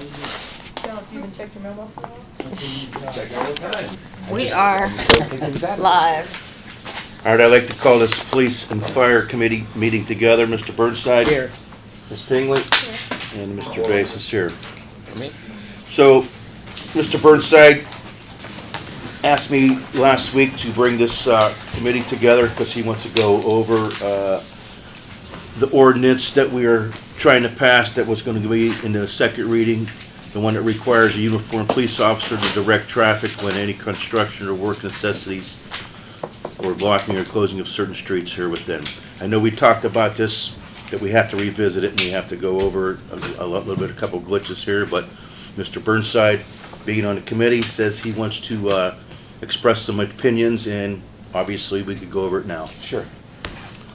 You even check your mailbox at all? Check all the time. We are live. All right, I'd like to call this Police and Fire Committee meeting together. Mr. Burnside. Here. Ms. Pingley. And Mr. Bass is here. So, Mr. Burnside asked me last week to bring this committee together because he wants to go over the ordinance that we are trying to pass that was going to be in the second reading, the one that requires a uniformed police officer to direct traffic when any construction or work necessities or blocking or closing of certain streets here within. I know we talked about this, that we have to revisit it and we have to go over a couple glitches here, but Mr. Burnside, being on the committee, says he wants to express some opinions, and obviously we could go over it now. Sure.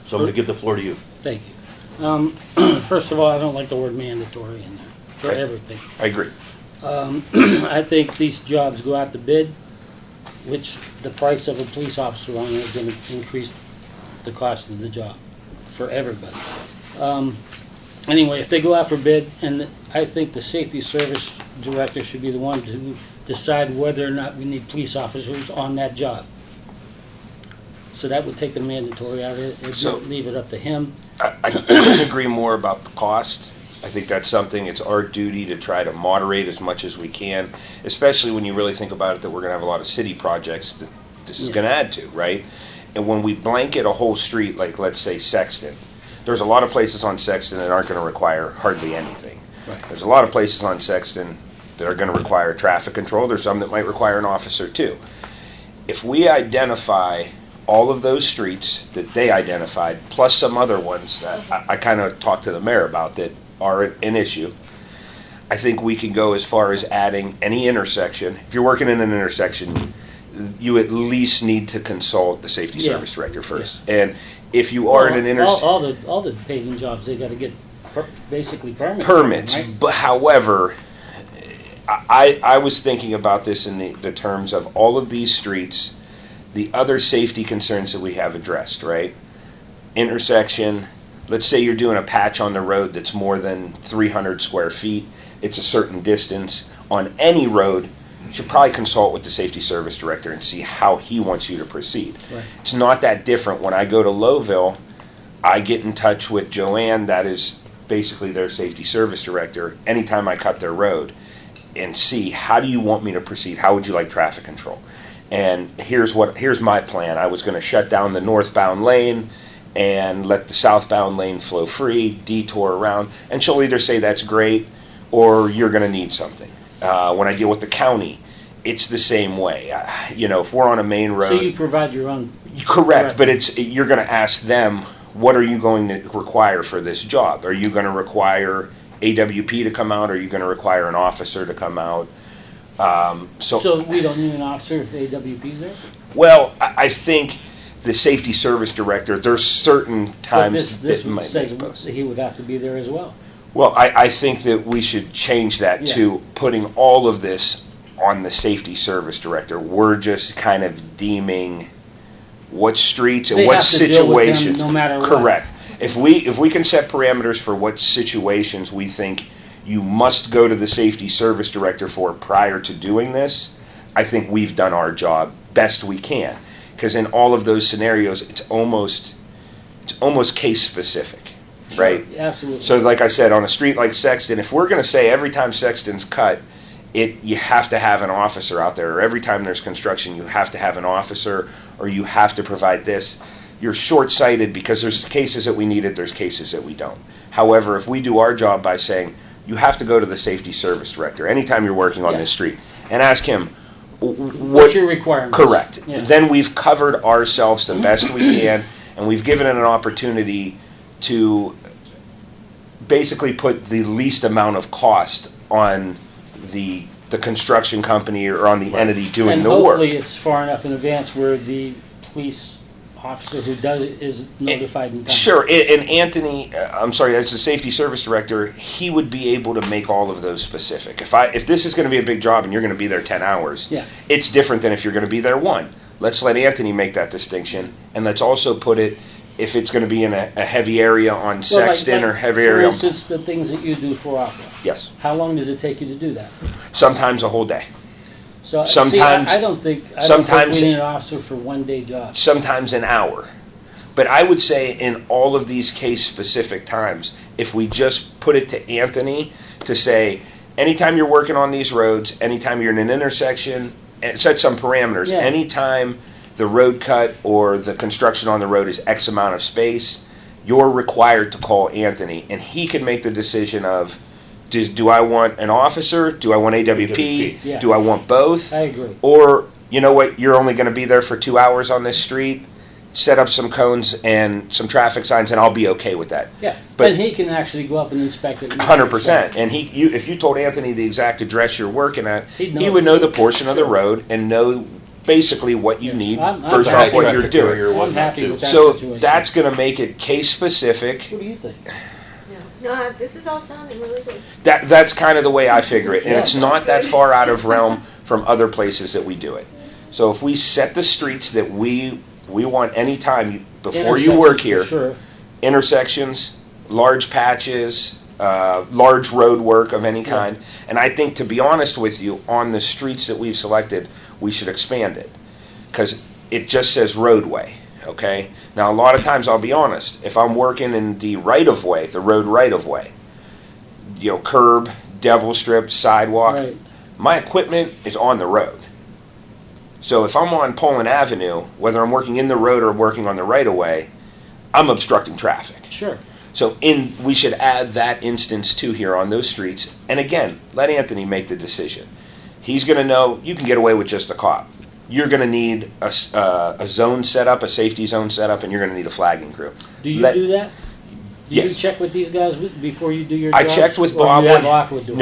So I'm going to give the floor to you. Thank you. First of all, I don't like the word mandatory in there for everything. I agree. I think these jobs go out to bid, which the price of a police officer on it is going to increase the cost of the job for everybody. Anyway, if they go out for bid, and I think the safety service director should be the one to decide whether or not we need police officers on that job. So that would take the mandatory out of it. It'd leave it up to him. I couldn't agree more about the cost. I think that's something, it's our duty to try to moderate as much as we can, especially when you really think about it that we're going to have a lot of city projects that this is going to add to, right? And when we blanket a whole street, like let's say Sexton, there's a lot of places on Sexton that aren't going to require hardly anything. Right. There's a lot of places on Sexton that are going to require traffic control. There's some that might require an officer too. If we identify all of those streets that they identified, plus some other ones that I kind of talked to the mayor about that are an issue, I think we can go as far as adding any intersection. If you're working in an intersection, you at least need to consult the safety service director first. Yeah. And if you are in an intersection, all the paving jobs, they got to get basically permits. Right? But however, I was thinking about this in the terms of all of these streets, the other safety concerns that we have addressed, right? Intersection, let's say you're doing a patch on the road that's more than 300 square feet, it's a certain distance. On any road, you should probably consult with the safety service director and see how he wants you to proceed. Right. It's not that different. When I go to Lowville, I get in touch with Joanne, that is basically their safety service director, anytime I cut their road, and see, how do you want me to proceed? How would you like traffic control? And here's my plan. I was going to shut down the northbound lane and let the southbound lane flow free, detour around, and she'll either say that's great or you're going to need something. When I deal with the county, it's the same way. If we're on a main road, so you provide your own. Correct, but you're going to ask them, what are you going to require for this job? Are you going to require AWP to come out? Are you going to require an officer to come out? So we don't need an officer if AWP's there? Well, I think the safety service director, there's certain times this that might says make posts. he would have to be there as well. Well, I think that we should change that to putting all of this on the safety service director. We're just kind of deeming what streets and what situations. No matter what. Correct. If we can set parameters for what situations we think you must go to the safety service director for prior to doing this, I think we've done our job best we can. Because in all of those scenarios, it's almost case specific, right? Sure, absolutely. So like I said, on a street like Sexton, if we're going to say every time Sexton's cut, you have to have an officer out there, or every time there's construction, you have to have an officer, or you have to provide this, you're short-sighted, because there's cases that we need it, there's cases that we don't. However, if we do our job by saying, you have to go to the safety service director anytime you're working on this street and ask him, what's your requirements? Correct. Yeah. Then we've covered ourselves the best we can, and we've given it an opportunity to basically put the least amount of cost on the construction company or on the entity doing the work. And hopefully it's far enough in advance where the police officer who does it is notified in time. Sure, and Anthony, as the safety service director, he would be able to make all of those specific. If this is going to be a big job and you're going to be there 10 hours, it's different than if you're going to be there 1. Let's let Anthony make that distinction, and let's also put it if it's going to be in a heavy area on Well, Sexton or heavy area For on... instance, the things that you do for opera. Yes. How long does it take you to do that? Sometimes a whole day. So, Sometimes- see, I don't think sometimes- we need an officer for one-day jobs. Sometimes an hour. But I would say in all of these case-specific times, if we just put it to Anthony to say, anytime you're working on these roads, anytime you're in an intersection, and set some parameters, Yeah. anytime the road cut or the construction on the road is X amount of space, you're required to call Anthony, and he can make the decision of, do I want an officer? Do I want AWP? Yeah. Do I want both? I agree. Or, you know what, you're only going to be there for 2 hours on this street, set up some cones and some traffic signs, and I'll be okay with that. Yeah, But- and he can actually go up and inspect it. 100%. And if you told Anthony the exact address you're working at, He'd know. he would know the portion of the road and know basically what you need I'm first happy off what with you're that doing. carrier. I'm whatnot, happy too. with that So situation. that's going to make it case specific. What do you think? No, this is all sounding really good. That's kind of the way I figure it, and it's Yeah. not that far out of realm from other places that we do it. So if we set the streets that we want anytime before you work here, For sure. intersections, large patches, large road work of any kind. And I think, to be honest with you, on the streets that we've selected, we should expand it. Because it just says roadway, okay? Now, a lot of times, I'll be honest, if I'm working in the right-of-way, the road right-of-way, curb, devil strip, sidewalk, Right. my equipment is on the road. So if I'm on Poland Avenue, whether I'm working in the road or working on the right-of-way, I'm obstructing traffic. Sure. So we should add that instance too here on those streets. And again, let Anthony make the decision. He's going to know you can get away with just a cop. You're going to need a zone set up, a safety zone set up, and you're going to need a flagging crew. Do you do that? Do you Yes. check with these guys before you do your I jobs? checked with Or Bob you have when- Aqua do it?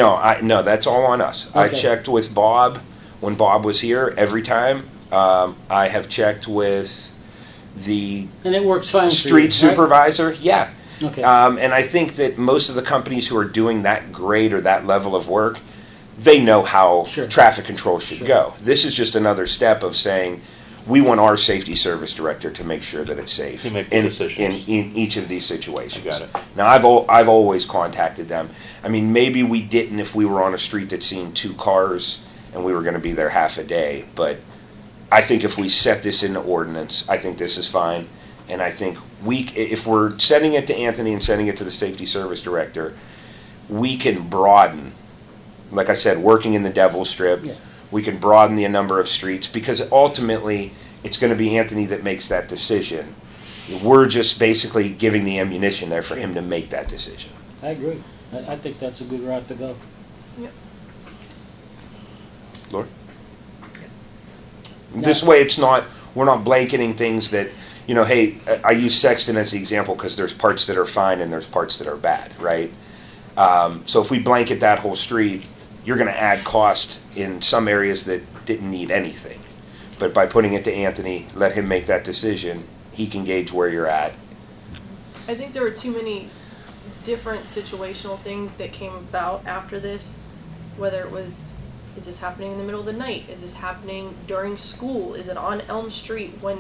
No, that's all on us. I Okay. checked with Bob when Bob was here every time. I have checked with the And it works fine for you, street right? supervisor. Yeah. Okay. And I think that most of the companies who are doing that grade or that level of work, they know how Sure. traffic control should Sure. go. This is just another step of saying, we want our safety service director to make sure that it's safe To make the decisions. in each of these situations. I got it. Now, I've always contacted them. I mean, maybe we didn't if we were on a street that's seen 2 cars and we were going to be there half a day, but I think if we set this in the ordinance, I think this is fine. And I think if we're sending it to Anthony and sending it to the safety service director, we can broaden, like I said, working in the devil strip, Yeah. we can broaden the number of streets, because ultimately it's going to be Anthony that makes that decision. We're just basically giving the ammunition there for him to make that decision. I agree. I think that's a good route to go. This way we're not blanketing things that, hey, I use Sexton as the example because there's parts that are fine and there's parts that are bad, right? So if we blanket that whole street, you're going to add cost in some areas that didn't need anything. But by putting it to Anthony, let him make that decision, he can gauge where you're at. I think there were too many different situational things that came about after this, whether it was, is this happening in the middle of the night? Is this happening during school? Is it on Elm Street when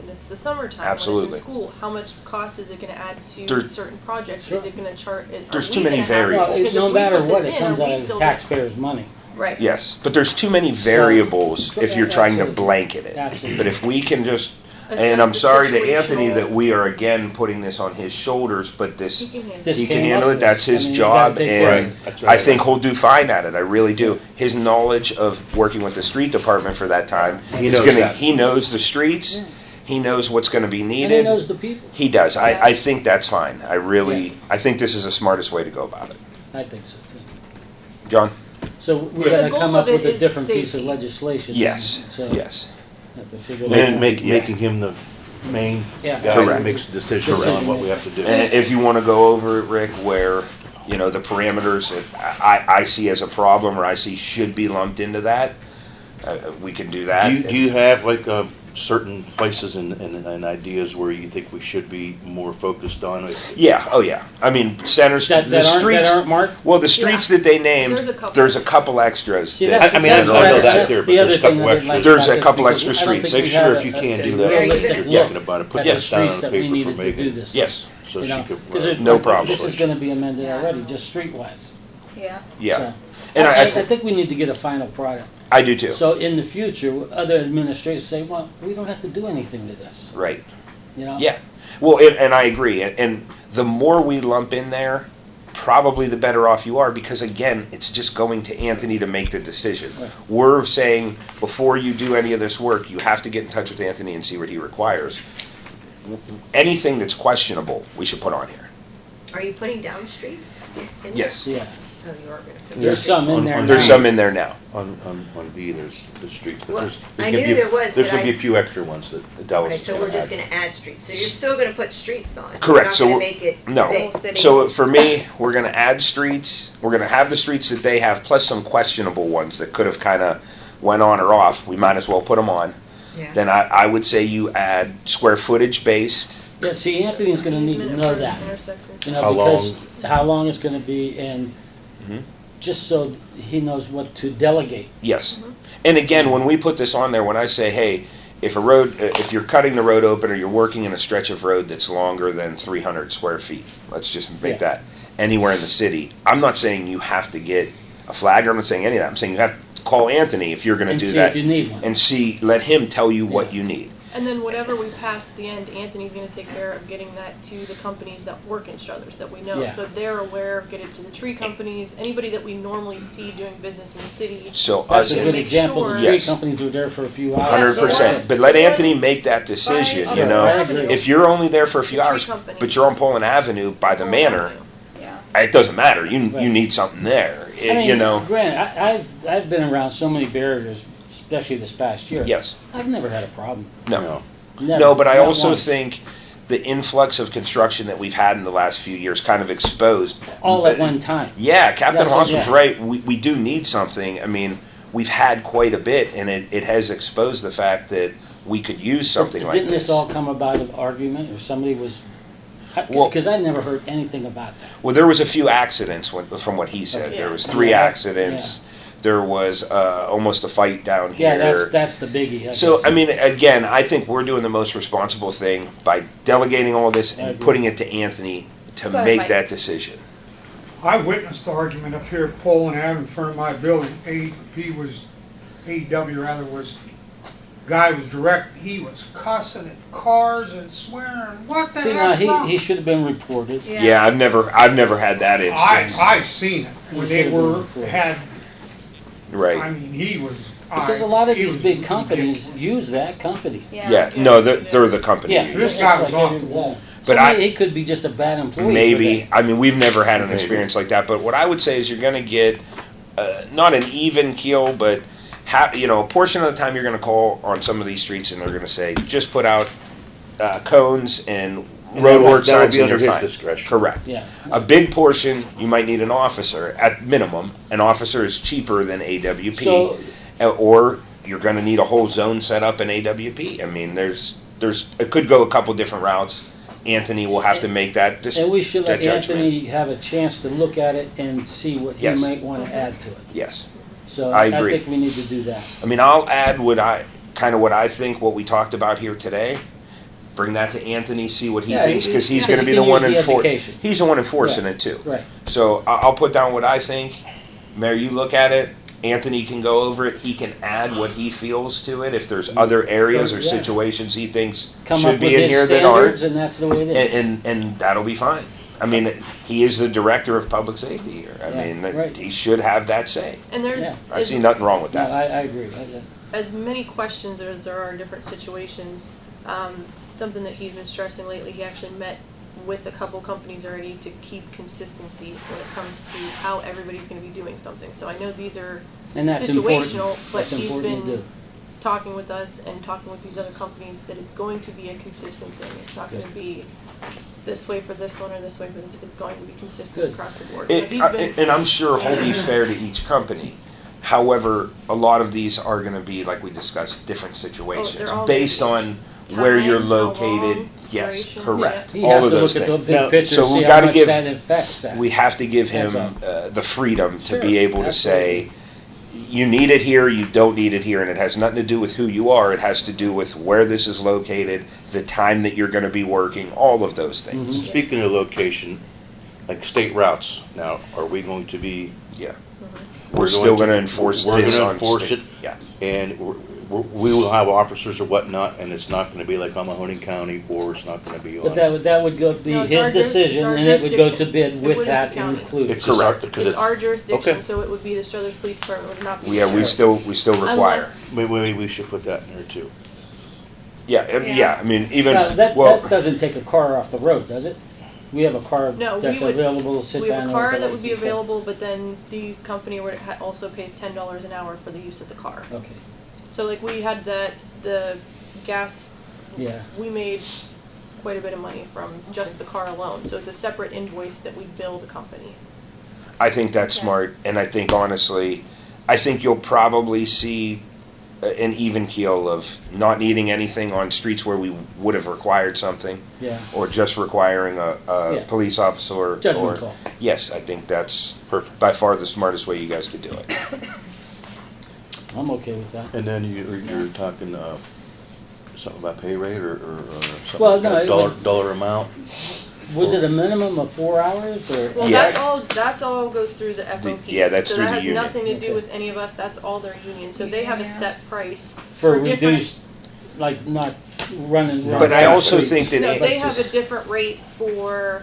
it's the summertime? Absolutely. When it's in school? How much cost is it going to add to There's- certain projects? Sure. Is it going to chart? There's too many variables. Well, it's no matter what, it comes out of still taxpayers' money. right. Yes, but there's too many variables if you're trying to Absolutely. blanket it. Absolutely. But if we can just, Assess and I'm the sorry to situational- Anthony that we are again putting this on his shoulders, but this, He can handle This he can came handle up it, that's with- his I mean, you gotta job, take care of and it. That's I right. think he'll do fine at it, I really do. His knowledge of working with the street department for that time, He is knows gonna- that. he knows the streets, he knows what's gonna be And he needed. knows the people. He does, Yeah. I think that's fine, I think this is the smartest way to go about it. I think so too. John? So we The gotta goal come of up with it a is different piece of safety. legislation. Yes, So yes. have to figure And that out. Making him the main Yeah. guy Correct. that makes the decisions on what we have to do. And if you want to go over it, Rick, where, the parameters that I see as a problem or I see should be lumped into that, we can do that. Do you have like certain places and ideas where you think we should be more focused on? Yeah, oh yeah. I mean, centers, That the streets. aren't marked? Well, the streets that they named, There's a couple. extras. See, that- that's- I mean, I that's know that that's there, but the there's other a couple thing I didn't extras. like There's about a this, couple because extra I don't think streets. we Make sure had if you can do a that, realistic that you're look thinking about it, put at the this down on streets that we paper for needed to do Megan. this. Yes, So You she know, could. 'cause there's- No problem. This is gonna be amended Yeah. already, just streetwise. Yeah. yeah. So, And I I think we need to get a final product. I do too. So in the future, other administrators say, well, we don't have to do anything to this, Right. you know? Yeah. Well, and I agree. And the more we lump in there, probably the better off you are, because again, it's just going to Anthony to make the decision. Right. We're saying before you do any of this work, you have to get in touch with Anthony and see what he requires. Anything that's questionable, we should put on here. Are you putting down streets? in there? Yes. Yeah, Oh, you are gonna put there's streets. some in there now. There's some in there now. On B, there's the streets, but Well, there's I gonna knew be, there was, there's but gonna be I- a few extra ones that Dallas Okay, is so gonna we're just add. gonna add streets, so you're still gonna put streets on? Correct. So You're not we're- gonna make it No. whole city? So for me, we're going to add streets. We're going to have the streets that they have, plus some questionable ones that could have kind of went on or off. We might as well put them on. Yeah. Then I would say you add square footage based. Yeah, see, Anthony's gonna need to Easement know at that, intersections. you know, How because how long it's gonna be, and Mhm. just so he knows what to delegate. Yes. And again, when we put this on there, when I say, hey, if a road, if you're cutting the road open or you're working in a stretch of road that's longer than 300 square feet, let's just make Yeah. that anywhere in the city. I'm not saying you have to get a flag, or I'm not saying any of that. I'm saying you have to call Anthony if you're going to And do see that. if you need one. And see, let him tell you what Yeah. you need. And then whatever we pass at the end, Anthony's going to take care of getting that to the companies that work in Struthers that we know. Yeah. So they're aware, get it to the tree companies, anybody that we normally see doing business in the city. So That's us, a gonna good make example, the sure- tree Yes. companies were there for a few hours. 100%. But let Anthony make that decision, By you other know? avenue. If you're only there for a few The tree hours, company. but you're on Poland Avenue by the Poland manor, Avenue. Yeah. it doesn't matter. You Right. need something there, I mean, you know? granted, I've been around so many barriers, especially this past year. Yes. I've never had a problem. No. Never. No, but I Not also once. think the influx of construction that we've had in the last few years kind of exposed. All at one time. Yeah, Captain That's what- Haas was yeah. right. We do need something. I mean, we've had quite a bit, and it has exposed the fact that we could use something But like didn't this all come about of argument, or somebody was? Well- Because I never heard anything about that. Well, there was a few accidents from what he said. Yeah. There was 3 Yeah. accidents. There was almost a fight down here. Yeah, that's the biggie. So, guess. I mean, again, I think we're doing the most responsible thing by delegating all this I and agree. putting it to Anthony to But make Mike- that decision. I witnessed the argument up here at Poland Avenue in front of my building. AEW rather was, guy was direct, he was cussing at cars and swearing, what the See, now hell's wrong? he should have been reported. Yeah, I've never had that instance. I seen it when they were, had, I Right. mean, he was. Because a lot of he these was big companies ridiculous. use that company. Yeah, no, they're the company. Yeah. usually. This guy was off the wall. But So I- he could be just a bad employee. for Maybe. that. I mean, we've never had an Maybe. experience like that. But what I would say is you're going to get not an even keel, but a portion of the time you're going to call on some of these streets and they're going to say, just put out cones and And roadwork that would signs be and under you're his fine. discretion. Correct. Yeah. A big portion, you might need an officer at minimum. An officer is cheaper than AWP, So- or you're going to need a whole zone set up in AWP. I mean, there's it could go a couple different routes. Anthony will have to make that decision. And we should let that judgment. Anthony have a chance to look at it and see what he Yes. might want to add to it. Yes. So I I agree. think we need to do that. I mean, I'll add what I think, what we talked about here today. Bring that to Anthony, see what he Yeah, thinks, because he's yeah, going to he be the can one use the enforcing. education. He's the one enforcing Right. it too. Right. So I'll put down what I think. Mayor, you look at it. Anthony can go over it. He can add what he feels to it. If there's other areas or Yeah. situations he thinks Come should up be with in his here that aren't, standards, and that's the way it is. and that'll be fine. I mean, he is the director of public safety here. I Yeah, mean, right. he should have that say. And there's Yeah. I see nothing wrong with No, that. I agree. as many questions as there are in different situations. Something that he's been stressing lately, he actually met with a couple companies already to keep consistency when it comes to how everybody's going to be doing something. So I know these are And that's situational, important. but That's he's important to been do. talking with us and talking with these other companies that it's going to be a consistent thing. It's not going to be this way for this one or this way for this. It's going to be consistent Good. across the board. So he's been And I'm sure he'll be fair to each company. However, a lot of these are going to be, like we discussed, different situations they're all based on where you're time, how located. long, Yes, duration, correct. He All has of to those look at the things. big Now, picture, so see we how gotta much give- that affects that. We have to give him That's the freedom to Sure, be able to say, you need it here, you don't need it here, and it has nothing to do with who you are. It has to do with where this is located, the time that you're going to be working, all of those things. Mhm. Speaking of location, like state routes, now, are we going to be? Yeah. Mhm. We're still going to enforce We're this gonna on enforce state. it. Yeah. And we will have officers or whatnot, and it's not gonna be like on Mahoning County, or it's not gonna be on. But that would go, be No, it's his our decision, it's our and it would go to jurisdiction. bid It with wouldn't that be county. included. It's just our- Correct. 'cause It's our jurisdiction, Okay. so it would be the Struthers Police Department, would not be the Yeah, we sheriff's. still require. Unless, Maybe we should put that in there too. Yeah, I mean, even, Now, that well, doesn't take a car off the road, does it? We have a car No, that's we would- available to sit we down. have a and car look that at would be and stuff. available, but then the company would also pays $10 an hour for the use of the car. Okay, So like we had the gas, yeah. we made quite a bit of money from just the car alone. So it's a separate invoice that we bill the company. I think that's Yeah. smart, and I think honestly, I think you'll probably see an even keel of not needing anything on streets where we would have required something, Yeah, or just requiring a Yeah. police officer. Or judgment call. Yes, I think that's Perfect. by far the smartest way you guys could do it. I'm okay with that. And then you're talking, something about pay rate or something? Well, like no, that, it dollar, would- dollar amount? Was it a minimum of 4 hours, or? Well, Yeah. that's all goes through the FOP. yeah, that's so through that the has union. nothing to do Okay. with any of us. That's all their union. So they have a set price For different- reduced, like not running. But I down also streets. think that No, it- they have a just- different rate for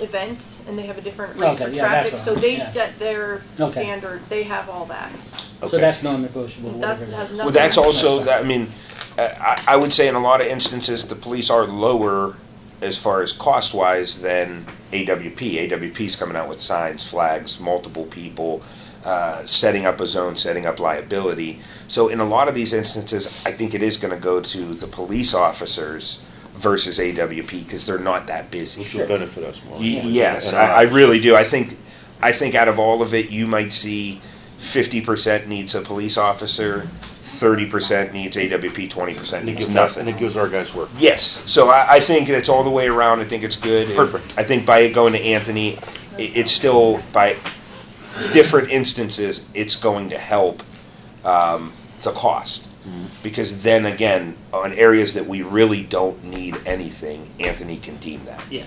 events, and they have a different rate Okay, for yeah, that's traffic. what So I'm- they yeah. set their Okay. standard. They have all that. So Okay. that's non-negotiable, That's whatever. it has is. nothing. Well, that's to do with also, us. that. I mean, I would say in a lot of instances, the police are lower as far as cost-wise than AWP. AWP's coming out with signs, flags, multiple people, setting up a zone, setting up liability. So in a lot of these instances, I think it is going to go to the police officers versus AWP because they're not that busy. Which will benefit us more. Yes, And our I really officers. do. I think out of all of it, you might see 50% needs a police officer, 30% needs AWP, 20% And it needs gives nothing. And it gives our guys work. Yes, so I think it's all the way around. I think it's good. And Perfect. I think by it going to Anthony, it's still, by different instances, it's going to help the cost. Because then again, on areas that we really don't need anything, Anthony can deem that. Yeah.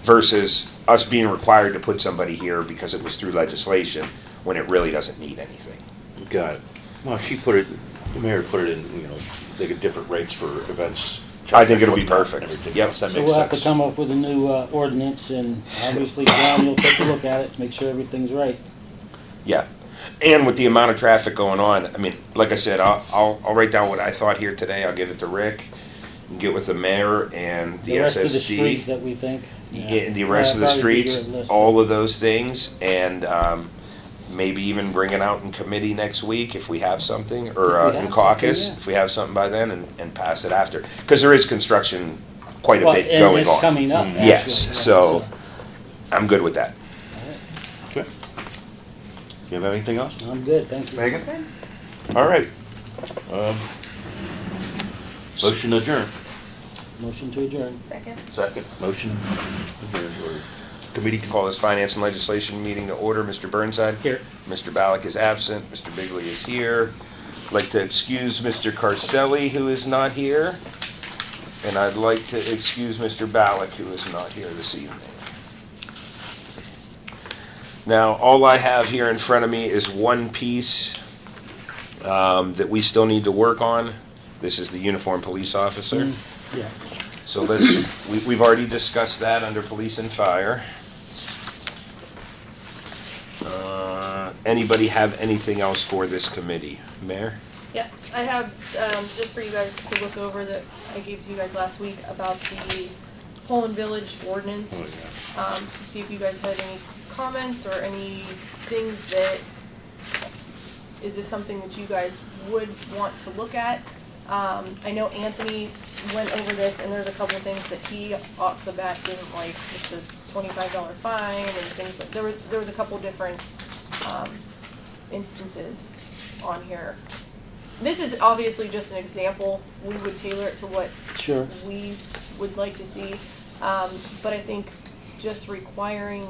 Versus us being required to put somebody here because it was through legislation when it really doesn't need anything. Got it. Well, the mayor put it in, they get different rates for events. I think it'll be whatnot, perfect. everything Yep. else. That So makes we'll have to sense. come up with a new ordinance, and obviously John, you'll take a look at it, make sure everything's right. Yeah, and with the amount of traffic going on, I mean, like I said, I'll write down what I thought here today. I'll give it to Rick, and get with the mayor and the rest of the SSD. streets that we think. Yeah, the rest of the Probably be streets, your list. all of those things, and maybe even bring it out in committee next week if we have something, or If we in have caucus something, yeah. if we have something by then, and pass it after. Because there is construction quite a Well, bit and going it's on. coming up, actually. Yes, yeah, so I'm good with that. Okay. You have anything else? I'm good, thank you. Megan? All right. Motion adjourned. Motion to adjourn. Second. Second. Motion adjourned. Or committee. Call this finance and legislation meeting to order. Mr. Burnside? Here. Mr. Ballack is absent. Mr. Bigley is here. I'd like to excuse Mr. Carcelli, who is not here. And I'd like to excuse Mr. Ballack, who is not here this evening. Now, all I have here in front of me is one piece that we still need to work on. This is the uniformed police officer. Yeah. So we've already discussed that under police and fire. Anybody have anything else for this committee? Mayor? Yes, I have, just for you guys to look over that I gave to you guys last week about the Poland Village ordinance. Oh, To see if you guys had any comments or any things that, is this something that you guys would want to look at? I know Anthony went over this, and there's a couple of things that he off the bat didn't like, with the $25 fine and things like, there was a couple different instances on here. This is obviously just an example. We would tailor it to what Sure. we would like to see. But I think just requiring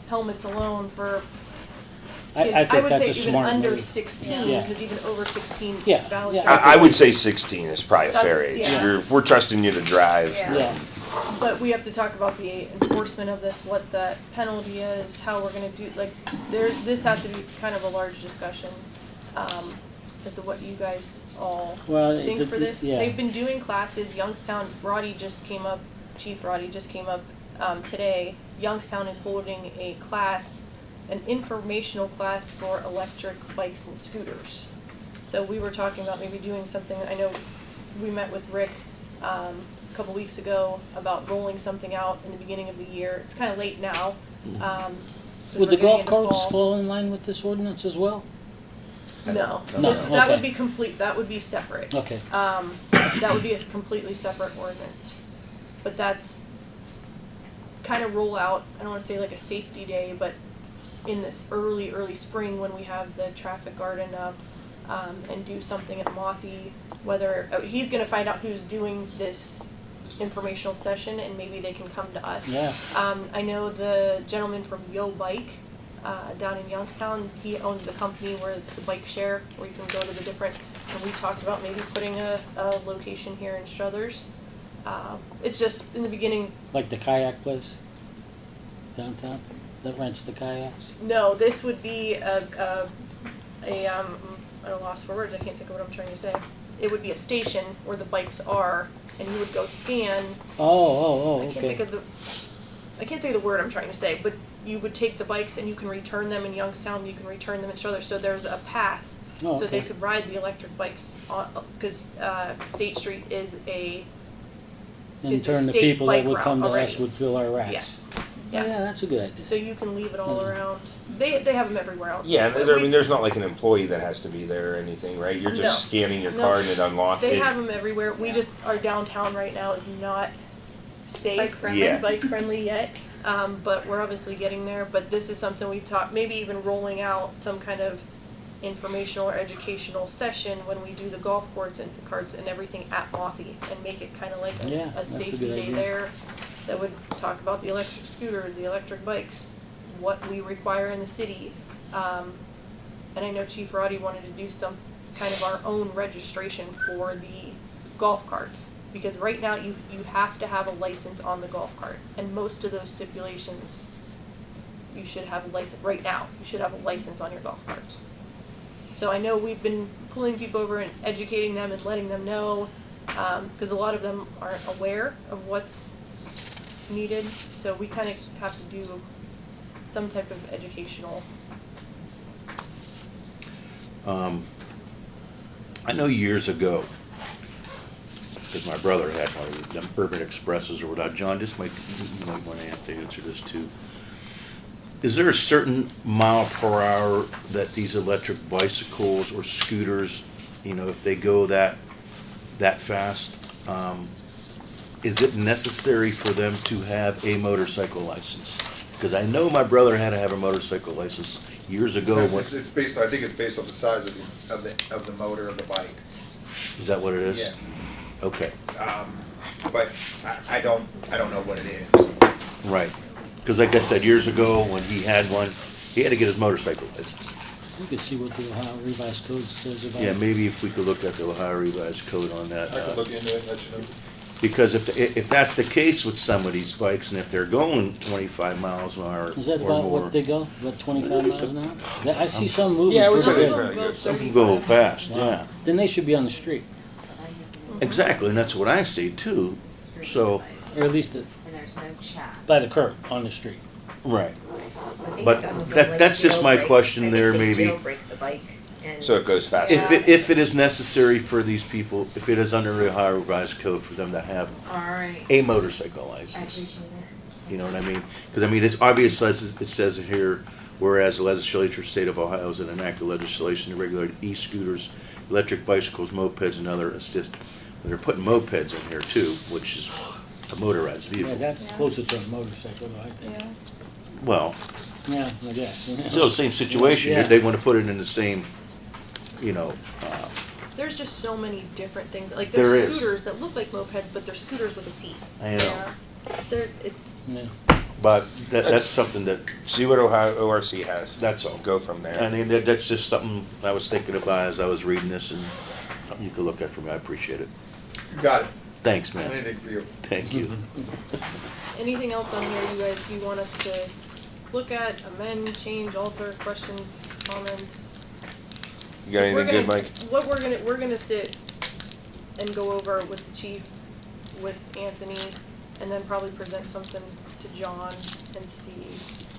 helmets alone for kids, I think would that's say a even smart under move. 16, Yeah. because even over 16, Yeah, valid yeah. driver's I would license. say 16 is probably a fair That's- age. yeah. We're trusting you to drive. Yeah. Yeah. But we have to talk about the enforcement of this, what the penalty is, how we're gonna do, like, this has to be kind of a large discussion, as to what you guys all Well, think for this. yeah. They've been doing classes, Youngstown, Chief Roddy just came up, today. Youngstown is holding a class, an informational class for electric bikes and scooters. So we were talking about maybe doing something, I know we met with Rick, a couple weeks ago about rolling something out in the beginning of the year. It's kind of late now. 'Cause Would we're the getting golf into carts fall. fall in line with this ordinance as well? No, No, that would okay. be complete, that would be separate. Okay. That would be a completely separate ordinance. But that's kind of roll out, I don't want to say like a safety day, but in this early spring when we have the traffic garden up, and do something at Mothy, whether, he's gonna find out who's doing this informational session and maybe they can come to us. Yeah. I know the gentleman from Yo Bike, down in Youngstown, he owns the company where it's the bike share, where you can go to the different, and we talked about maybe putting a location here in Struthers. It's just, in the beginning, Like the kayak place downtown that rents the kayaks? no, this would be at a loss for words, I can't think of what I'm trying to say. It would be a station where the bikes are, and you would go scan, Oh, I can't okay. think of the word I'm trying to say, but you would take the bikes and you can return them in Youngstown, you can return them in Struthers, so there's a path. Oh, So they okay. could ride the electric bikes on, because, State Street is In it's a turn, the state people that bike would come to route us already. would fill our racks. yes, Oh, yeah. yeah, that's a good idea. So you can leave it all Mhm. around. They have them everywhere else. Yeah, But I mean, there's not like an employee that has to be there or anything, right? You're just No. scanning your No. card and it unlocks They it. have them everywhere. We just, our downtown right now is not safe. Bike friendly. Yeah. Bike friendly yet, but we're obviously getting there. But this is something we've talked, maybe even rolling out some kind of informational or educational session when we do the golf carts and everything at Mothy, and make it kind of like Yeah, a that's a safety good day idea. there that would talk about the electric scooters, the electric bikes, what we require in the city. And I know Chief Roddy wanted to do some kind of our own registration for the golf carts, because right now you have to have a license on the golf cart, and most of those stipulations, you should have a license, right now, you should have a license on your golf cart. So I know we've been pulling people over and educating them and letting them know, because a lot of them aren't aware of what's needed, so we kind of have to do some type of educational. I know years ago, because my brother had one of them Urban Expresses or whatnot. John, you might want to have to answer this too. Is there a certain mile per hour that these electric bicycles or scooters, if they go that fast, is it necessary for them to have a motorcycle license? Because I know my brother had to have a motorcycle license years ago. I think it's based on the size of the motor of the bike. Is that what it is? Yeah. Okay, But I don't know what it is. right. Because like I said, years ago, when he had one, he had to get his motorcycle license. You can see what the Ohio Revised Code says about Yeah, it. maybe if we could look at the Ohio Revised Code on that. I could look into it and let you know. Because if that's the case with some of these bikes, and if they're going 25 miles an hour Is that or about more, what they go, about 25 miles an hour? I see some moving Yeah, it was pretty like good. a- some can go fast, Wow. yeah. Then they should be on the street, Exactly, and that's what I see too. So, or at least And there's no chat. by the curb, on the street. right. I think But some of them, that- like, that's just my jailbreak. question I think there, they maybe. jailbreak the bike and. So it goes faster. Yeah. If it is necessary for these people, if it is under the Ohio Revised Code for them to have All right. a motorcycle I license, appreciate it. you know what I mean? Because I mean, it's obvious, as it says here, whereas the legislature of the state of Ohio has enacted legislation to regulate e-scooters, electric bicycles, mopeds, and other assist. They're putting mopeds in here too, which is a motorized Yeah, vehicle. that's Yeah. closer to a motorcycle, though, I think. Yeah. Well, Yeah, I guess. Still the same situation, Yeah. they wanna put it in the same, you know, There's just so many different things. Like There there's is. scooters that look like mopeds, but they're scooters with a seat. I know, It's but that's something that, See what Ohio ORC has. that's all. Go from there. I mean, that's just something I was thinking about as I was reading this, and something you could look at for me, I appreciate it. You got it. Thanks, man, Anything for you. thank you. anything else on here you want us to look at, amend, change, alter, questions, comments? You got anything good, Mike? What we're gonna sit and go over with the chief, with Anthony, and then probably present something to John and see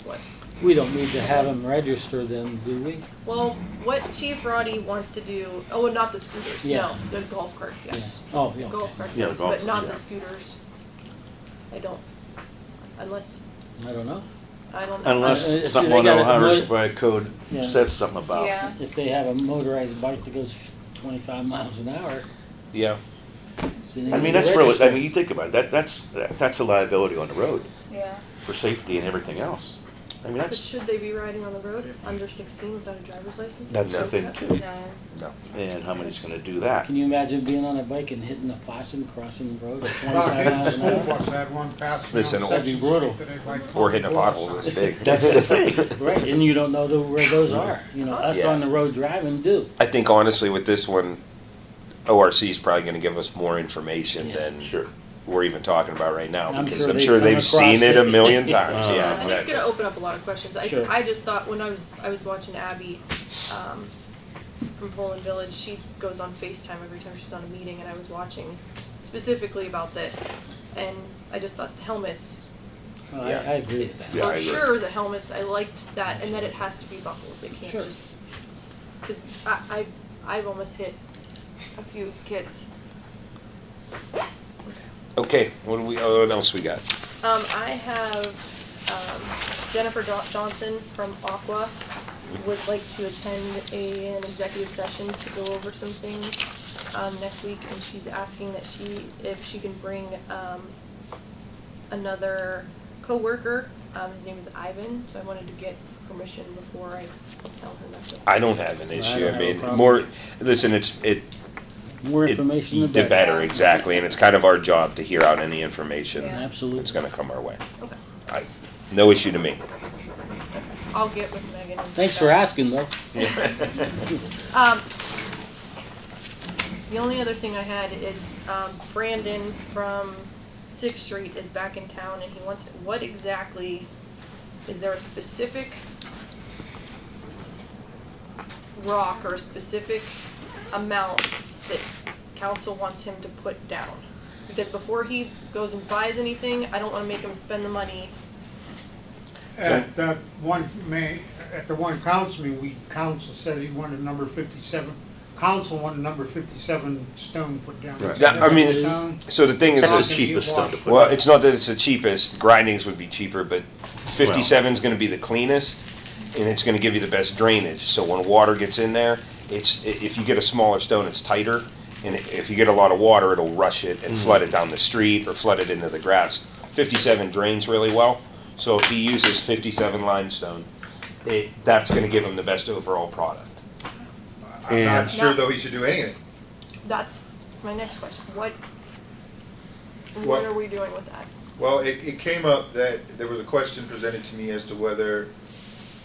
what. We don't need to have them register them, do we? Well, what Chief Roddy wants to do. Oh, not the scooters. Yeah. No, the golf carts. Yes. Yeah. Oh, yeah. Golf carts. Yeah, Yes, golf, but not yeah. the scooters. I don't. Unless I don't know. I don't know. Unless If something they on got a Ohio mo- Revised Code Yeah. says something about it. Yeah. If they have a motorized bike that goes 25 miles an hour, Yeah. then they I need mean, to that's really, register. I mean, you think about it, that's a liability on the road Yeah. for safety and everything else. I mean, But that's, should they be riding on the road under 16 without a driver's license? That's the Is thing, that- too. No. and how many's gonna do that? Can you imagine being on a bike and hitting a possum crossing the road at About 25 hitting the miles an school hour? bus, I had one pass me on Listen, that'd be Section brutal. Street that I'd like Or hitting a to pothole blow this us. big. That's the thing. Right, and you don't know where those are. You know, us Yeah. on the road driving do. I think honestly with this one, ORC is probably gonna give us more information Yeah. than Sure. we're even talking about right now. I'm Because sure I'm they've sure come they've seen across it a it. million times, Uh, yeah. And it's exactly. gonna open up a lot of questions. Sure. I just thought when I was watching Abby from Poland Village, she goes on FaceTime every time she's on a meeting, and I was watching specifically about this, and I just thought the helmets, Yeah. I agree with that. Yeah, for I agree. sure the helmets, I liked that, and that it has to be buckled. It can't Sure. just, because I've almost hit a few kids. Okay, what else we got? I have Jennifer Johnson from Aqua would like to attend an executive session to go over some things next week, and she's asking that if she can bring another coworker. His name is Ivan, so I wanted to get permission before I tell her that's okay. I don't have an issue. don't I have a mean, problem. more, listen, More information, the the better. better, exactly, and it's kind of our job to hear out any information Yeah. Absolutely. that's gonna come our way. Okay. No issue to me. I'll get with Megan. And Thanks for asking, though. The only other thing I had is Brandon from 6th Street is back in town, and he wants to, what exactly, is there a specific rock or a specific amount that council wants him to put down? Because before he goes and buys anything, I don't want to make him spend the money. At the one council meeting, council said he wanted number 57. Council wanted number 57 stone put down. Right. Yeah, I mean, Stone. so the thing is, That's this- the cheapest stone to put. well, it's not that it's the cheapest, grindings would be cheaper, but 57 is gonna be the cleanest, and it's gonna give you the best drainage, so when water gets in there, if you get a smaller stone, it's tighter, and if you get a lot of water, it'll rush it and flood it down the street or flood it into the grass. 57 drains really well, so if he uses 57 limestone, that's gonna give him the best overall product. I'm not And- sure though he should do anything. That's my next question. What Well- are we doing with that? Well, it came up that there was a question presented to me as to whether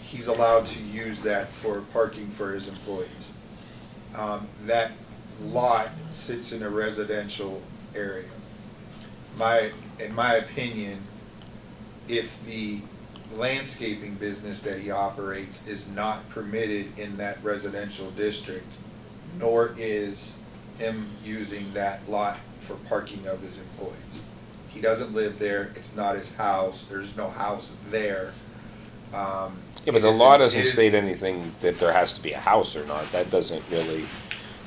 he's allowed to use that for parking for his employees. That lot sits in a residential area. In my opinion, if the landscaping business that he operates is not permitted in that residential district, nor is him using that lot for parking of his employees. He doesn't live there, it's not his house, there's no house there. Yeah, but the law doesn't state anything that there has to be a house or not, that doesn't really,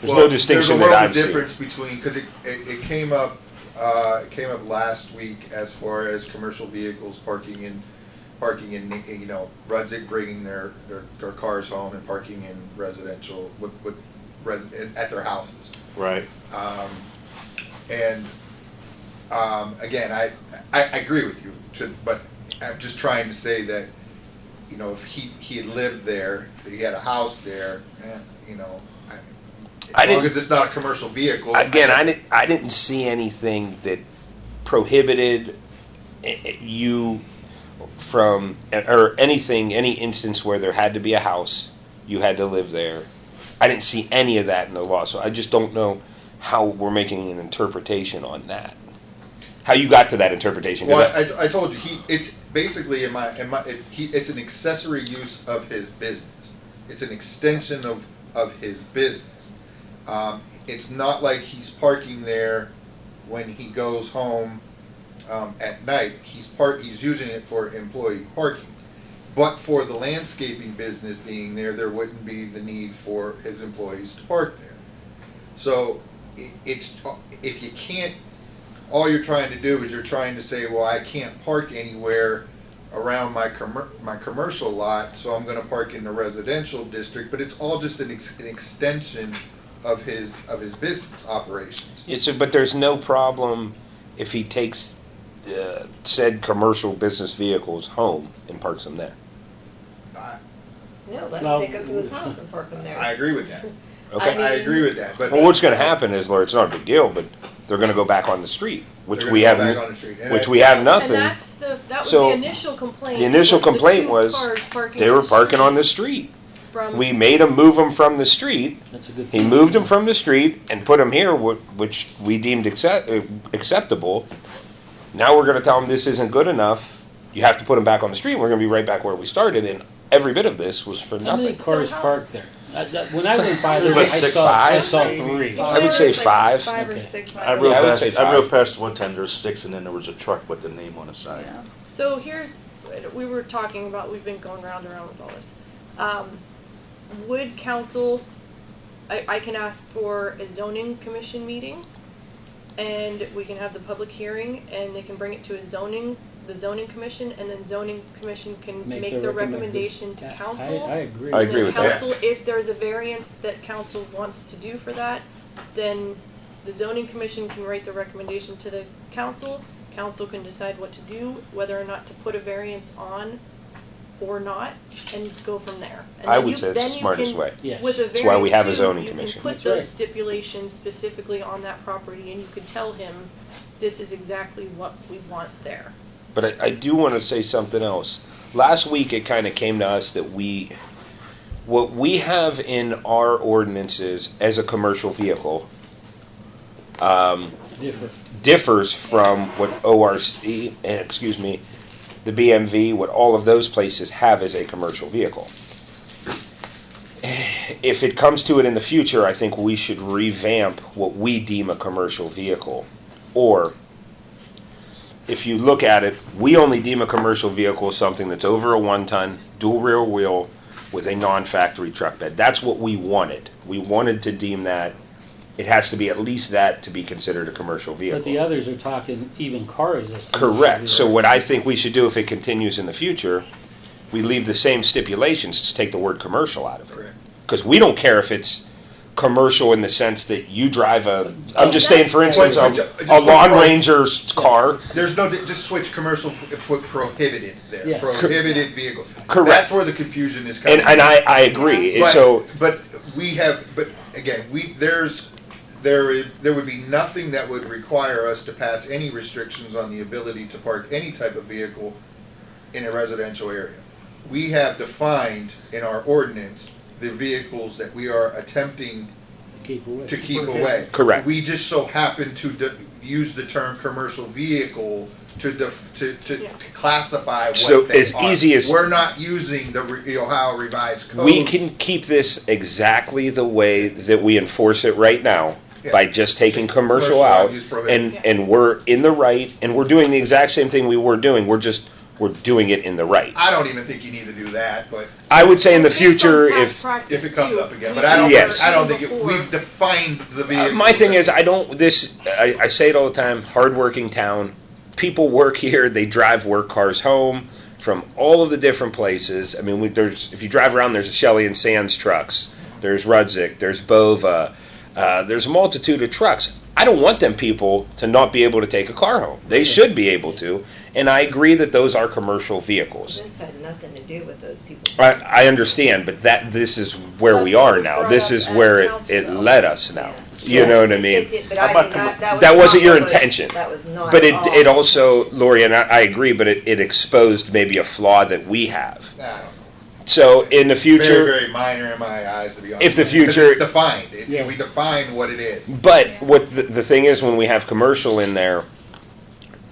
there's no distinction that I've There's a seen. world of difference between, because it came up last week as far as commercial vehicles parking in, Rudzik bringing their cars home and parking in residential, at their houses. Right. Again, I agree with you, but I'm just trying to say that you know, if he had lived there, if he had a house there, you know, as long as it's not a commercial vehicle. Again, I didn't see anything that prohibited you from, or anything, any instance where there had to be a house, you had to live there. I didn't see any of that in the law, so I just don't know how we're making an interpretation on that. How you got to that interpretation? Well, I told you, it's basically it's an accessory use of his business. It's an extension of his business. It's not like he's parking there when he goes home at night. He's using it for employee parking. But for the landscaping business being there wouldn't be the need for his employees to park there. So it's, if you can't, all you're trying to do is you're trying to say, well, I can't park anywhere around my commercial lot, so I'm going to park in the residential district. But it's all just an extension of his business operations. Yeah, but there's no problem if he takes said commercial business vehicles home and parks them there. No, let Well, him take them to his house and park them there. I agree with that. Okay. I agree with that. But Well, what's going to happen is, Laura, it's not a big deal, but they're going to go back on the street, which they're we gonna have, go back on the street. And which that's- we have And nothing. that was So, the initial complaint. The initial was the complaint two was cars parking they on were the parking on street the street. From, We made them move them from the street. That's a good He point. moved them from the street and put them here, which we deemed acceptable. Now we're going to tell them this isn't good enough. You have to put them back on the street. We're going to be right back where we started, and every bit of this was for How many nothing. cars So how- parked there? When I went by there, About I six, saw five? 3. I would say five. Five or Okay. six. I miles. rode I would past, say I rode five. past one time, there was 6, and then there was a truck with the name on the side. Yeah. so here's, we were talking about, we've been going round and round with all this. Would council, I can ask for a zoning commission meeting, and we can have the public hearing, and they can bring it to the zoning commission, and then zoning commission can make the recommendation to council. I agree. I agree And with then that. council, if there's a variance that council wants to do for that, then the zoning commission can write the recommendation to the council. Council can decide what to do, whether or not to put a variance on or not, and go from there. And I then would you- say it's the then you smartest can- way. Yes. With a That's why we variance have a too, zoning you commission. can put That's those right. stipulations specifically on that property, and you could tell him, this is exactly what we want there. But I do want to say something else. Last week it kind of came to us that what we have in our ordinances as a commercial vehicle Different. differs from what ORC, the BMV, what all of those places have as a commercial vehicle. If it comes to it in the future, I think we should revamp what we deem a commercial vehicle. Or, if you look at it, we only deem a commercial vehicle as something that's over a 1-ton, dual rear wheel, with a non-factory truck bed. That's what we wanted. We wanted to deem that it has to be at least that to be considered a commercial vehicle. But the others are talking even cars as commercial Correct. So vehicles. what I think we should do if it continues in the future, we leave the same stipulations, just take the word commercial out of it. Correct. Because we don't care if it's commercial in the sense that you drive I'm just That's- saying, for instance, Just a Lawn put- Ranger's car. There's no, just switch commercial, put prohibited there. Yes. Prohibited vehicle. Correct. That's where the confusion is coming. And I agree. But we have, but again, there would be nothing that would require us to pass any restrictions on the ability to park any type of vehicle in a residential area. We have defined in our ordinance the vehicles that we are attempting Keep away. to keep away. Correct. We just so happen to use the term commercial vehicle to classify what So they as are. easy as- We're not using the Ohio Revised Code. We can keep this exactly the way that we enforce it right now, Yeah. by just taking commercial Commercial out, use prohibited. and we're in the right, and we're doing the exact same thing we were doing. We're doing it in the right. I don't even think you need to do that, but I would say in the Based on future, past if practice, if it comes too, up again, we but I don't, Yes. I don't think before. we've defined the vehicle. my thing is, I say it all the time, hardworking town, people work here, they drive work cars home from all of the different places. I mean, if you drive around, there's Shelley and Sands trucks, there's Rudzik, there's Bova, there's a multitude of trucks. I don't want them people to not be able to take a car home. They should be able to, and I agree that those are commercial vehicles. This had nothing to do with those people. I understand, but this is where we are now. This is where it led us now. You know what I mean? It did, but How I about did not, That was wasn't not your what was- intention. That was not But at all. it also, Lori, and I agree, but it exposed maybe a flaw that we have. I don't know. So in the future, Very, very minor in my eyes, to be honest. If the with you, 'cause future- it's defined. Yeah. We define what it is. but what the thing is, when we have commercial in there,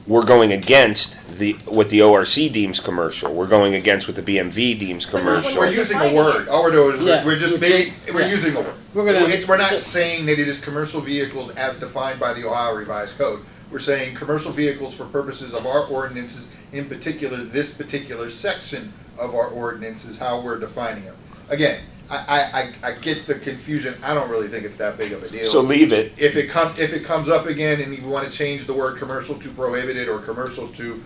we're going against what the ORC deems commercial. We're going against what the BMV deems But not when commercial. We're We're using a defining word. it. All we're doing is Yeah. we're just we're Yeah. using a word. We're not saying that it is commercial vehicles as defined by the Ohio Revised Code. We're saying commercial vehicles for purposes of our ordinances, in particular, this particular section of our ordinance is how we're defining them. Again, I get the confusion. I don't really think it's that big of a deal. So leave it. If it comes up again and you want to change the word commercial to prohibited or commercial to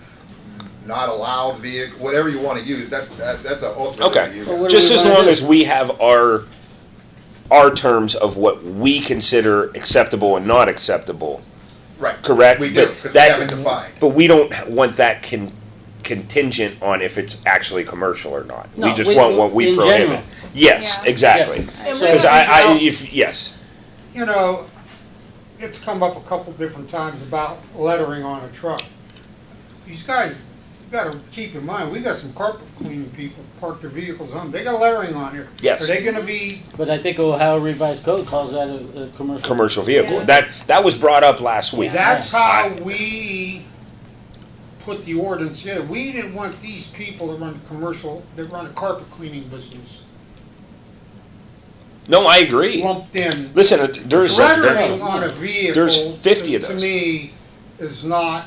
not allowed vehicle, whatever you want to use, that's an ultimate Okay. review. Well, what do Just we as wanna long do? as we have our terms of what we consider acceptable and not acceptable, Right. correct? We do, But because we that- haven't defined. But we don't want that contingent on if it's actually commercial or not. No, We just want what we in prohibit. general. Yes, Yeah. exactly. Yes. Because yes. You know, it's come up a couple different times about lettering on a truck. These guys, you gotta keep in mind, we got some carpet cleaning people park their vehicles on, they got lettering on here. Yes. Are they gonna be, But I think Ohio Revised Code calls that a commercial. Commercial vehicle. Yeah. That was brought up last week. that's how we put the ordinance in. We didn't want these people that run commercial, that run a carpet cleaning business No, I agree. lumped in. Listen, there's Lettering on a vehicle, There's 50 of to those. me, is not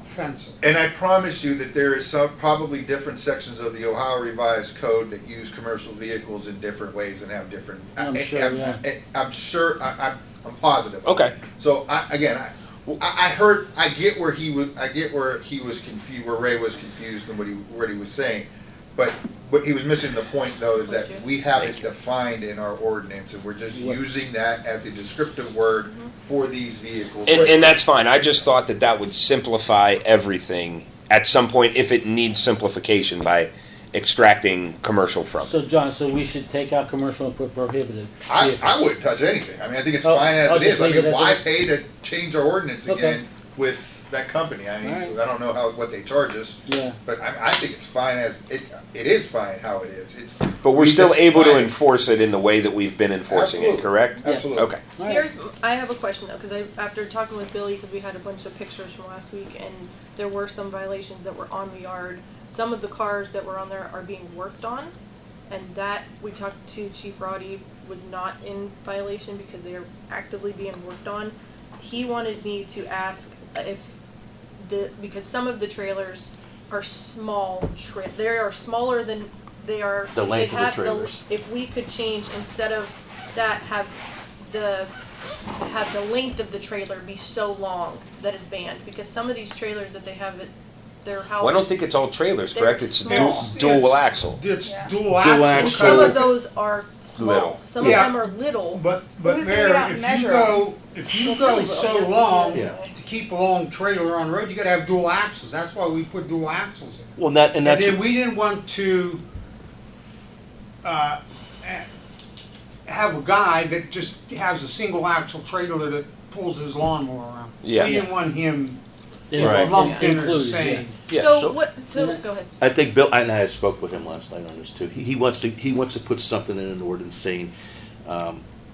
offensive. And I promise you that there is some, probably different sections of the Ohio Revised Code that use commercial vehicles in different ways and have different. I'm sure, yeah. I'm sure, I'm positive. Okay. So I get where he was confused, where Ray was confused and what he was saying. But what he was missing the point though is that we have it defined in our ordinance and we're just using that as a descriptive word for these vehicles. And that's fine. I just thought that would simplify everything at some point if it needs simplification by extracting commercial from it. So John, we should take out commercial and put prohibited. I wouldn't touch anything. I mean, I think it's Oh, fine as I'll it is. just I leave mean, it as why it is. pay to change our ordinance Okay. again with that company? I mean, All right. I don't know what they charge us, Yeah. but I think it's fine as it is fine how it is. It's But we're we still able to define it. enforce it in the way that we've been enforcing it, Absolutely. correct? Absolutely. Okay. All right. I have a question though, because after talking with Billy, because we had a bunch of pictures from last week, and there were some violations that were on the yard. Some of the cars that were on there are being worked on, and that we talked to Chief Roddy was not in violation because they are actively being worked on. He wanted me to ask if because some of the trailers are small. They are smaller than they are. The length they of the have trailers. If we could change instead of that, have the length of the trailer be so long that is banned, because some of these trailers that they have at their houses. Well, I don't think it's all trailers, They're correct? It's small. dual axle. It's Yeah. dual Dual axle. axle. Some of those are small. Little. Some Yeah. of them are little. But Who's gonna get out Mayor, and if you Well, go Billy will, so yes, long, Yeah. to keep a long trailer on the road, you gotta have dual axles. That's why we put dual axles in. Well, and And that's, then we didn't want to, have a guy that just has a single axle trailer that pulls his lawnmower around. Yeah. We didn't want him Right. lumped in or the Included, same. yeah, So what? So go ahead. I think Bill, and I spoke with him last night on this too. He wants to put something in an ordinance saying,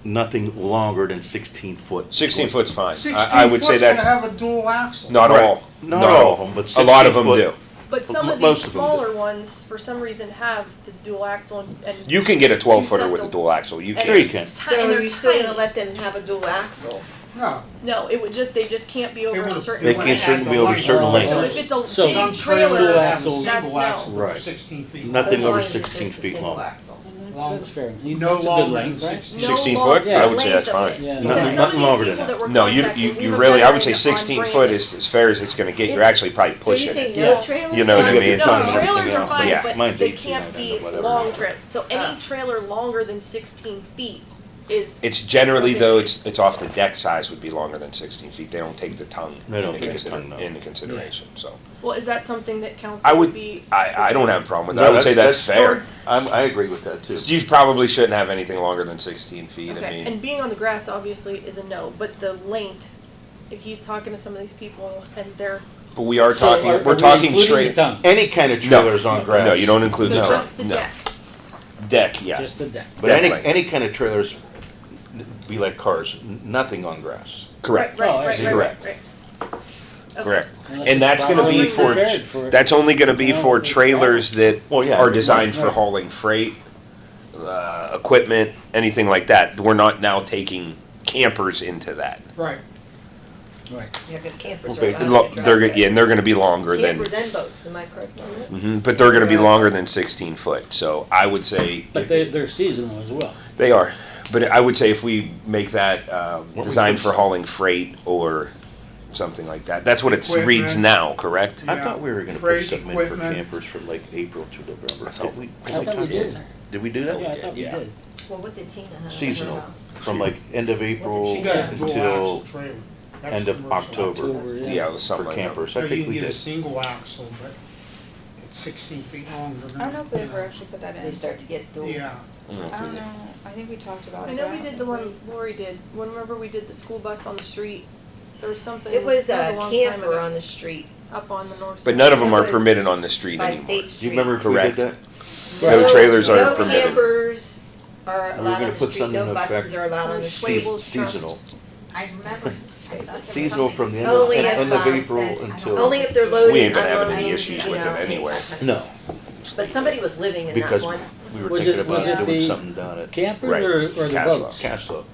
nothing longer than 16 foot. 16 foot's fine. 16 I would say foot's gonna that's have a dual axle. not Right. all. Not all of them, but a lot of 16 them foot. do. But some of Most these of them do. smaller ones, for some reason, have the dual axle and You can get a two 12-footer sets with a of- dual axle. You and can. Sure you it's can. ti- So and are they're you still tiny. gonna let them have a dual axle? No. No, they just can't be over a certain. They length. can't certain be over a certain So length. if it's a So- big Some trailer, trailers have a axle. that's single axle, no. Right. 16 feet. Nothing As over long as it's 16 just a feet single long. axle. That's fair. No That's a good longer length, than right? 16. No 16 longer foot? the I would say length that's of it. fine. Yeah. Because Nothing- some of nothing these longer people than that were No, you contacted, we were really, I would say vetting on 16 foot Brandon. is as fair as it's going to get. You're actually probably So you pushing say it. no Yeah. trailers? You know what I You mean? get No, ton of everything trailers are else. fine, Yeah. but Mine's they 18, can't I be think, whatever. long trip. So any Ah. trailer longer than 16 feet is. It's generally Okay. though, it's off the deck size would be longer than 16 feet. They don't take the tongue They don't into take the tongue, no. into consideration, so. Well, is that something that council I would would, be? I don't have a problem with that. No, I would say that's fair. I agree with that too. You probably shouldn't have anything longer than 16 feet, I Okay, mean. and being on the grass obviously is a no, but the length, if he's talking to some of these people and they're, But we are So talking, are we're we talking including the tra- tongue? Any kind of trailers on grass. No, you don't include so the just trunk, the no. deck. Deck, yeah. Just the deck. But deck any, length. any kind of trailers be like cars, nothing on grass. Correct. Right, Oh, I right, see. right, Correct. right, right. Okay. Correct. Unless And it's that's gonna be properly for, prepared for it. that's only gonna be No, for it's- trailers that Well, yeah. are designed for Right. hauling freight, equipment, anything like that. We're not now taking campers into that. Right. Right. Yeah, because campers are Okay. allowed to They're, drive. yeah, and they're gonna be longer than, Campers and boats, am I correct on that? but they're gonna be longer than 16 foot, so I would say. But they're seasonal as well. They are, but I would say if we make that we designed put for some- hauling freight or something like that, that's what it Equipment. reads now, correct? I Yeah. thought we were gonna put Freight, something in for equipment. campers from like April to November. I thought Did we? I thought we did. Did we do that? Yeah, I thought we Yeah. did. Well, what did Tina have? at her Seasonal, house? from like end of April She got a dual until axle trailer. That's end of commercial. October October, yeah. Yeah, it was for something like that. campers. So I you think can we get a did. single axle, but it's 16 feet longer than. I don't know if we you ever actually put that They in. start to get dual. Yeah. I don't know if I we don't did. know, I think we talked about it. I know but we don't did the think one Lori did. Remember we did the school bus on the street? There was something. It was that a long time camper ago, on the street up on the north. But side. none of them It are was permitted on the street by anymore. State Do Street. you remember if we Correct. did that? No trailers are No permitted. campers are were allowed gonna on the put street, something no in buses effect. are allowed on the There's street. Schwabel's trucks. Seasonal. I remember. Seasonal from the Only if, end of um, April until. Only if they're loading, We ain't been having unloading, any issues you with it know, anyway. No, But somebody was living in that because one. we were Was thinking it- was about it doing the something down at Campers Right. or the Castle. boats? Castle.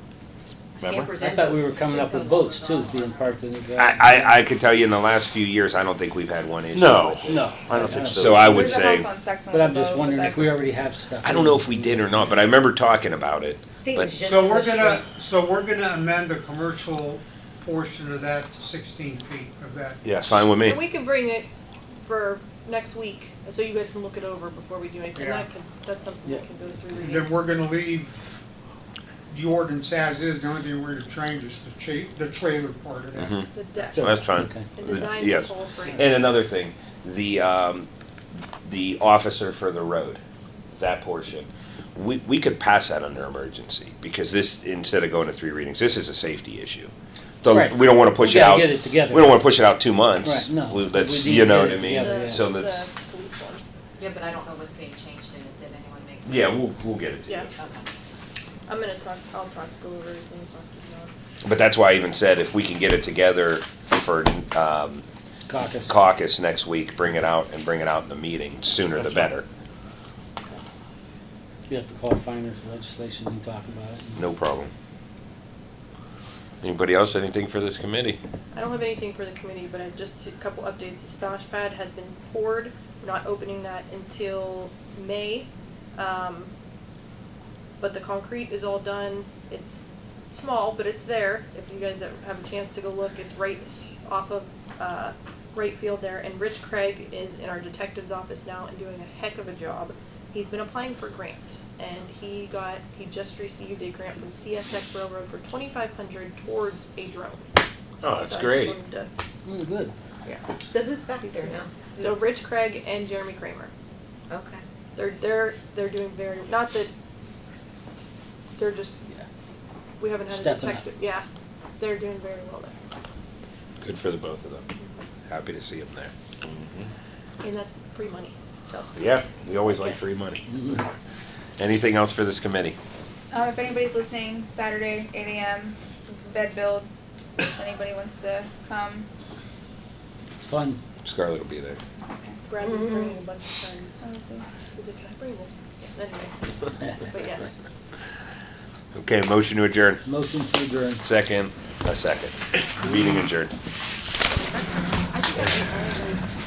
Remember? Campers I and thought we were boats. coming up with boats too, being parked in the grass. I can tell you in the last few years, I don't think we've had one issue No. with it. No. I don't think so. So I would There's a say, house on Sexton But with I'm a just boat, but wondering if we that's- already have stuff. I don't know if we did or not, but I remember talking about it. I think it was just So in we're the gonna, street. amend the commercial portion of that to 16 feet of that. Yes. Fine with me. And we can bring it for next week, so you guys can look it over before we do anything. Yeah. That's something Yeah. we can go through. And reading. then we're gonna leave the ordinance as is, the only thing we're gonna change is the trailer part of that. Mhm. The deck. So- That's fine. Okay. And design Yes. the whole frame. And another thing, the officer for the road, that portion, we could pass that under emergency, because this, instead of going to 3 readings, this is a safety issue. So Right. we don't wanna push We it gotta out, get it together. we don't wanna push it out 2 months. Right, no. Let's, We need you to know get what it I mean? together, The, yeah. So the let's, police one. Yeah, but I don't know what's being changed in it. Did anyone make? yeah, we'll get it to you. Yeah. Okay. I'm gonna I'll go over everything and talk to John. But that's why I even said if we can get it together for Caucus. caucus next week, bring it out in the meeting, sooner the That's fine. better. You have to call finance legislation and talk about it. No problem. Anybody else, anything for this committee? I don't have anything for the committee, but I just a couple updates. The splash pad has been poured. We're not opening that until May. But the concrete is all done. It's small, but it's there. If you guys have a chance to go look, it's right off of right field there. And Rich Craig is in our detective's office now and doing a heck of a job. He's been applying for grants, and he just received a grant from CSX Railroad for $2,500 towards a drone. Oh, that's So I just great. wanted to- Mm, good. So who's back there now? So Rich Craig and Jeremy Kramer. Okay. They're doing very, not that, they're just, Yeah. we haven't had a Stepping up. detective, yeah. They're doing very well there. Good for the both of them. Happy to see them there. And that's free money, so. Yeah, we always like free money. Anything else for this committee? If anybody's listening, Saturday, 8 a.m., bed build. If anybody wants to come. Fun. Scarlett will be there. Okay. Bradley's bringing a bunch of friends. Let me see. He's like, can I bring this? Anyway, but yes. Okay, motion to adjourn. Motion to adjourn. Second, a second. Meeting adjourned. I think I